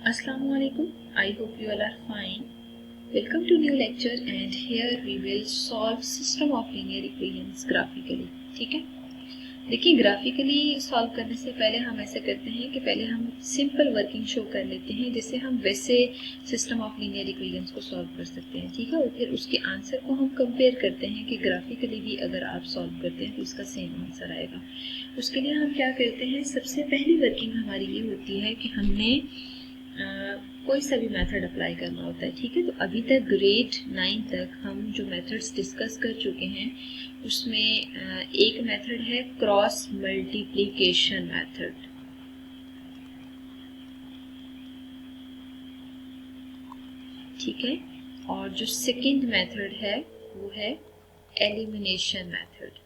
Assalamu alaikum. I hope you all are fine. Welcome to new lecture and here we will solve system of linear equations graphically. ठीक है, देखिए graphically solve करने से पहले हम ऐसा करते हैं कि पहले हम सिंपल वर्किंग शो कर लेते हैं जिससे हम वैसे सिस्टम ऑफ लीनियर इक्वेशंस को सॉल्व कर सकते हैं। ठीक है, और फिर उसके आंसर को हम कंपेयर करते हैं कि ग्राफिकली भी अगर आप सॉल्व करते हैं तो इसका सेम आंसर आएगा। उसके लिए हम क्या करते हैं, सबसे पहली वर्किंग हमारी ये होती है कि हमने कोई सा भी मेथड अप्लाई करना होता है। ठीक है, तो अभी तक ग्रेड 9 तक हम जो मेथड्स डिस्कस कर चुके हैं उसमें एक मेथड है क्रॉस मल्टीप्लिकेशन मेथड। ठीक है, और जो सेकंड मेथड है वो है एलिमिनेशन मेथड।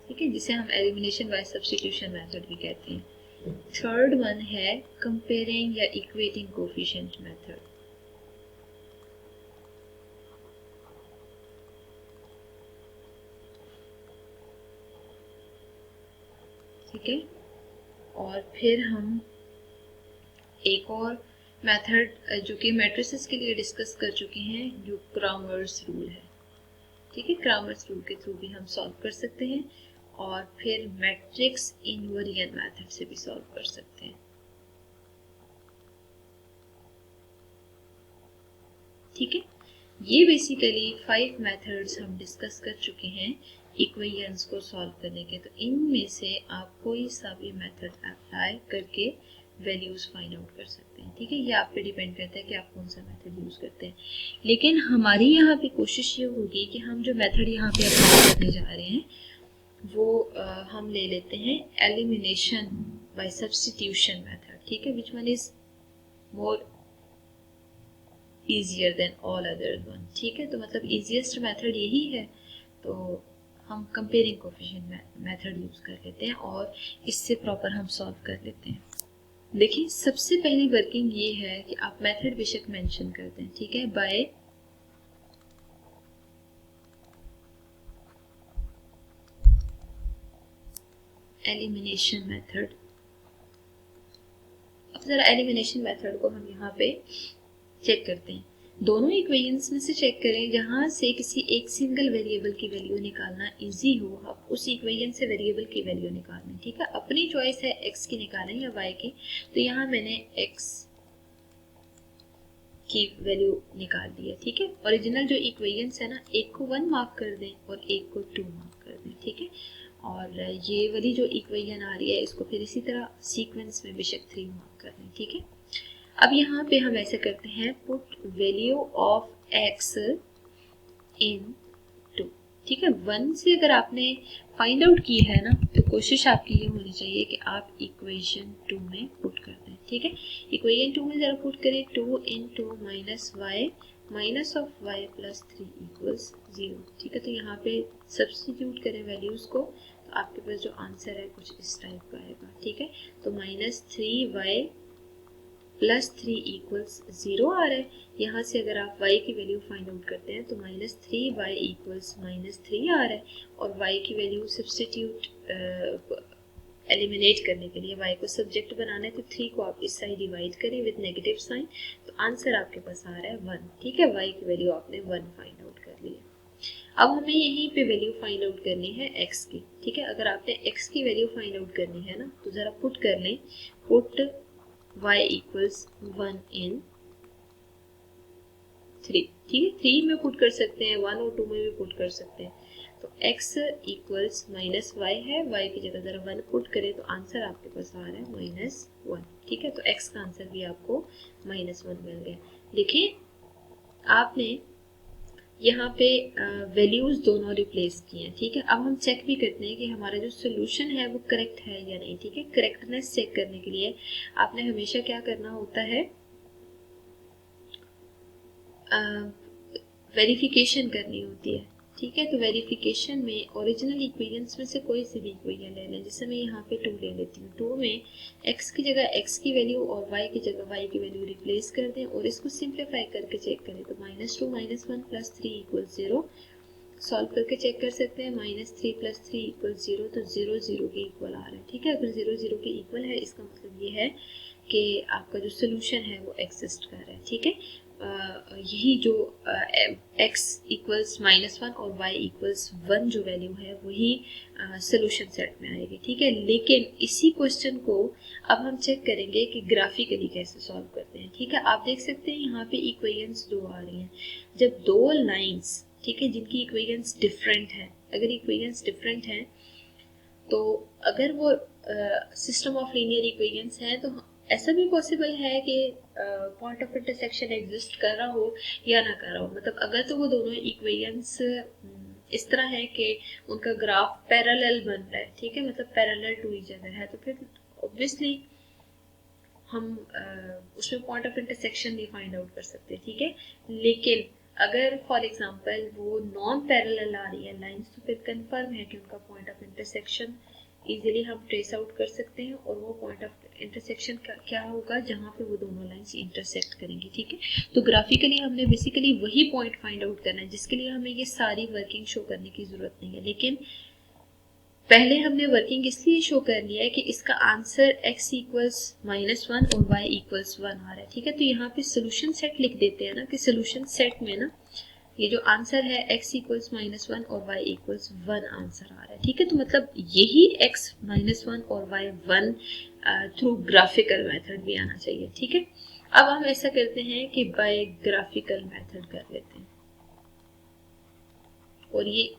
ठीक है, जिसे हम एलिमिनेशन बाय सब्स्टिट्यूशन मेथड भी कहते हैं। थर्ड वन है कंपेयरिंग या इक्वेटिंग कोफिशिएंट मेथड। ठीक है, और फिर हम एक और मेथड जो कि मैट्रिसेस के लिए डिस्कस कर चुके हैं, जो क्रामर्स रूल है। ठीक है, क्रामर्स रूल के थ्रू भी हम सॉल्व कर सकते हैं और फिर मैट्रिक्स इनवेरिएंट मेथड से भी सॉल्व कर सकते हैं। ठीक है, ये बेसिकली 5 मेथड्स हम डिस्कस कर चुके हैं इक्वेशंस को सॉल्व करने के। तो इनमें से आप कोई सा भी मेथड अप्लाई करके वैल्यूज फाइंड आउट कर सकते हैं। ठीक है, ये आप पे डिपेंड करता है कि आप कौन सा मेथड यूज करते हैं। लेकिन हमारी यहाँ पे कोशिश ये होगी कि हम जो मेथड यहाँ पे अप्लाई करने जा रहे हैं वो हम ले लेते हैं एलिमिनेशन बाय सब्स्टिट्यूशन मेथड। ठीक है, which one is more easier than all other one। ठीक है, तो मतलब easiest मेथड यही है, तो हम कंपेयरिंग कोफिशिएंट मेथड यूज कर लेते हैं और इससे प्रॉपर हम सॉल्व कर लेते हैं। देखिए, सबसे पहली वर्किंग ये है कि आप मेथड बेशक मेंशन करते हैं। ठीक है, बाय एलिमिनेशन मेथड। अब जरा एलिमिनेशन मेथड को हम यहाँ पे चेक करते हैं। दोनों इक्वेशंस में से चेक करें जहां से किसी एक सिंगल वेरिएबल की वैल्यू निकालना इजी हो, आप उस इक्वेशन से वेरिएबल की वैल्यू निकालें। ठीक है, अपनी चॉइस है x की निकालें या y की, तो यहाँ मैंने x की वैल्यू निकाल दी है। ठीक है, ओरिजिनल जो इक्वेशंस है ना, एक को 1 मार्क कर दें और एक को 2 मार्क कर दें। ठीक है, और ये वाली जो इक्वेशन आ रही है इसको फिर इसी तरह सीक्वेंस में बेशक 3 मार्क कर दें। ठीक है, अब यहाँ पे हम ऐसे करते हैं, पुट वैल्यू ऑफ x इन 2। ठीक है, 1 से अगर आपने फाइंड आउट की है ना, तो कोशिश आपकी ये होनी चाहिए कि आप इक्वेशन 2 में पुट कर दें। ठीक है, इक्वेशन 2 में जरा पुट करें, 2 into minus y minus of y plus 3 equals 0। ठीक है, तो यहाँ पे सब्स्टिट्यूट करें वैल्यूज को, तो आपके पास जो आंसर है कुछ इस टाइप का आएगा। ठीक है, तो माइनस 3y प्लस 3 इक्वल्स 0 आ रहा है। यहाँ से अगर आप y की वैल्यू फाइंड आउट करते हैं तो माइनस 3y इक्वल्स माइनस 3 आ रहा है, और y की वैल्यू सब्स्टिट्यूट एलिमिनेट करने के लिए y को सब्जेक्ट बनाना है, तो 3 को आप इस साइड डिवाइड करें विद नेगेटिव साइन, तो आंसर आपके पास आ रहा है 1। ठीक है, y की वैल्यू आपने 1 फाइंड आउट कर ली है। अब हमें यहीं पे वैल्यू फाइंड आउट करनी है x की। ठीक है, अगर आपने x की वैल्यू फाइंड आउट करनी है ना, तो जरा पुट कर लें, पुट y equals 1 in 3। ठीक है, 3 में पुट कर सकते हैं, 1 और 2 में भी पुट कर सकते हैं। तो x इक्वल्स माइनस वाई है, y की जगह जरा 1 पुट करें तो आंसर आपके पास आ रहा है माइनस 1। ठीक है, तो x का आंसर भी आपको माइनस 1 मिल गया। देखिए, आपने यहाँ पे वैल्यूज दोनों रिप्लेस किए हैं। ठीक है, अब हम चेक भी करते हैं कि हमारा जो सोल्यूशन है वो करेक्ट है या नहीं। ठीक है, करेक्टनेस चेक करने के लिए आपने हमेशा क्या करना होता है, वेरिफिकेशन करनी होती है। ठीक है, तो वेरिफिकेशन में ओरिजिनल इक्वेशंस में से कोई सी भी इक्वेशन ले लें। जैसे मैं यहाँ पे 2 ले लेती हूँ, 2 में x की जगह x की वैल्यू और y की जगह y की वैल्यू रिप्लेस कर दें और इसको सिंप्लीफाई करके चेक करें, तो -2 - 1 + 3 = 0। सॉल्व करके चेक कर सकते हैं। -3 + 3 = 0, तो 0 0 के इक्वल आ रहा है, ठीक है। अगर 0 0 के इक्वल है इसका मतलब ये है कि आपका जो सोल्यूशन है वो एग्जिस्ट कर रहा है, ठीक है। यही जो x = -1 और y = 1 जो वैल्यू है वही सोल्यूशन सेट में आएगी, ठीक है। लेकिन इसी क्वेश्चन को अब हम चेक करेंगे कि ग्राफिकली कैसे सॉल्व करते हैं, ठीक है। आप देख सकते हैं यहाँ पे इक्वेशंस दो आ रही हैं। जब दो लाइंस, ठीक है, जिनकी इक्वेशंस डिफरेंट है, अगर इक्वेशंस डिफरेंट हैं तो अगर वो सिस्टम ऑफ लीनियर इक्वेशंस हैं तो ऐसा भी पॉसिबल है कि पॉइंट ऑफ इंटरसेक्शन एग्जिस्ट कर रहा हो या ना कर रहा हो। मतलब अगर तो वो दोनों इक्वेशंस इस तरह है कि उनका ग्राफ पैरेलल बन रहा है, ठीक है, मतलब पैरेलल टू ईच अदर है, तो फिर ऑब्वियसली हम उसमें पॉइंट ऑफ इंटरसेक्शन नहीं फाइंड आउट कर सकते, ठीक है। लेकिन अगर फॉर एग्जांपल वो नॉन पैरेलल आ रही है लाइंस तो फिर कंफर्म है कि उनका पॉइंट ऑफ इंटरसेक्शन इजीली हम ट्रेस आउट कर सकते हैं, और वो पॉइंट ऑफ इंटरसेक्शन क्या होगा जहाँ पे वो दोनों लाइंस इंटरसेक्ट करेंगी, ठीक है। तो ग्राफिकली हमने बेसिकली वही पॉइंट फाइंड आउट करना है जिसके लिए हमें ये सारी वर्किंग शो करने की जरूरत नहीं है। लेकिन पहले हमने वर्किंग इसलिए शो कर लिया है कि इसका आंसर x = -1 और y = 1 आ रहा है, ठीक है। तो यहाँ पे सोल्यूशन सेट लिख देते हैं ना कि सोल्यूशन सेट में ना ये जो आंसर है x = -1 और y = 1 आंसर आ रहा है, ठीक है। तो मतलब यही x -1 और y 1 थ्रू ग्राफिकल मेथड भी आना चाहिए, ठीक है। अब हम ऐसा करते हैं कि बाय ग्राफिकल मेथड कर लेते हैं, और ये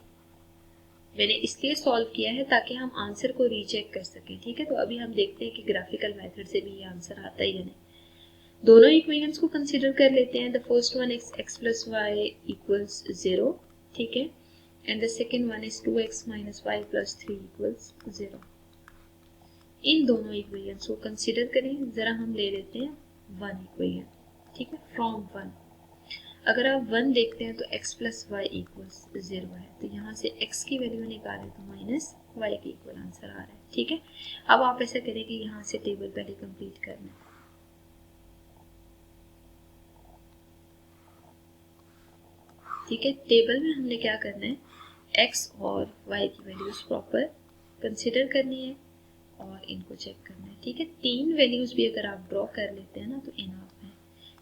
मैंने इसलिए सॉल्व किया है ताकि हम आंसर को रीचेक कर सकें, ठीक है। तो अभी हम देखते हैं कि ग्राफिकल मेथड से भी ये आंसर आता है या नहीं। दोनों इक्वेशंस को कंसीडर कर लेते हैं। The first one is x + y = 0, ठीक है, and the second one is 2x - y + 3 = 0। इन दोनों इक्वेशंस को कंसीडर करें। जरा हम ले लेते हैं 1 इक्वेशन, ठीक है, फ्रॉम 1। अगर आप 1 देखते हैं तो x + y = 0 है, तो यहाँ से x की वैल्यू निकालें तो -y के इक्वल आंसर आ रहा है, ठीक है। अब आप ऐसा करें कि यहाँ से टेबल पहले कंप्लीट करना है, ठीक है। टेबल में हमने क्या करना है, x और y की वैल्यूज प्रॉपर कंसिडर करनी है और इनको चेक करना है, ठीक है। तीन वैल्यूज भी अगर आप ड्रॉ कर लेते हैं ना तो इनफ है।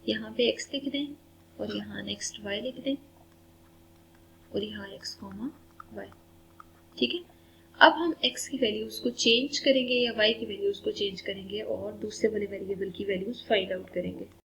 यहाँ पे x लिख दें और यहाँ नेक्स्ट y लिख दें और यहाँ x, y, ठीक है। अब हम x की वैल्यूज को चेंज करेंगे या y की वैल्यूज को चेंज करेंगे और दूसरे वाले वेरिएबल की वैल्यूज फाइंड आउट करेंगे।